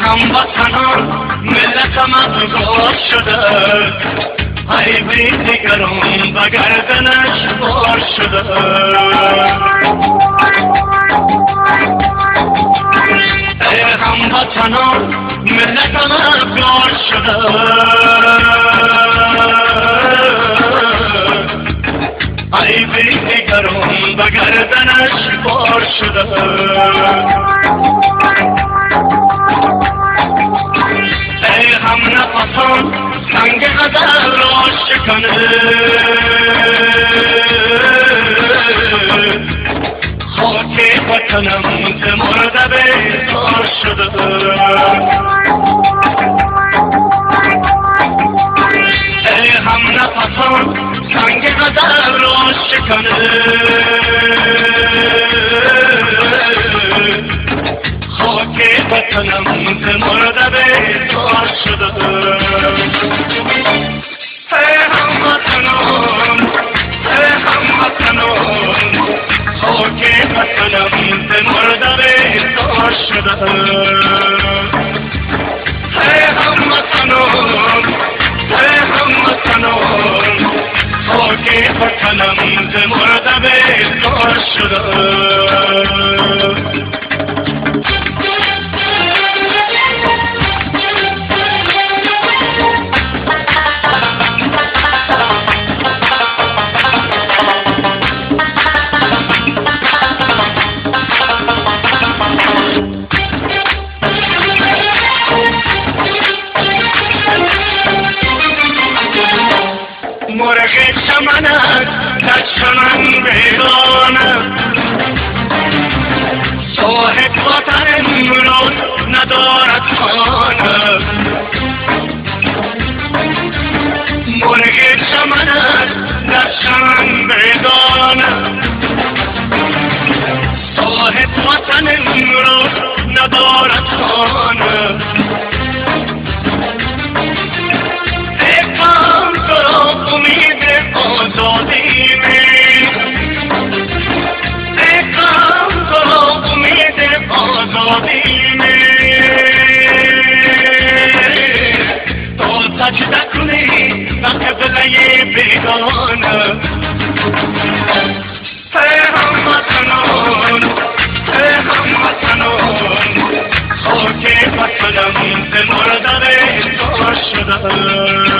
هموطنان ملتم افغان شده، ای بی دیگران به گردنش بار شده. ای هموطنان ملتم افغان شده، ای بی دیگران به گردنش بار شده. ای هم نفسان سنگ غزل را شکنه، خاک وطنم ز مرده بیزار شده. ای هم نفسان سنگ غزل را شکنه، خاک وطنم ز مرده بیزار شده. ای هموطنان، ای هموطنان، خاک وطنم ز مرده بیزار شده. ای هموطنان، ای هموطنان، خاک وطنم ز مرده بیزار شده. مرغ چمنت در چمن ویرانم، صاحب وطن امروز ندارد خانه. مرغ چمنت در چمن ویرانم، صاحب وطن امروز ندارد خانه. آزادی میں ایکام کرو امید آزادی میں، تو سجدہ کنی قبلۂ بیگانہ. اے هموطنان، اے هموطنان، خاک وطنم ز مرده بیزار شده.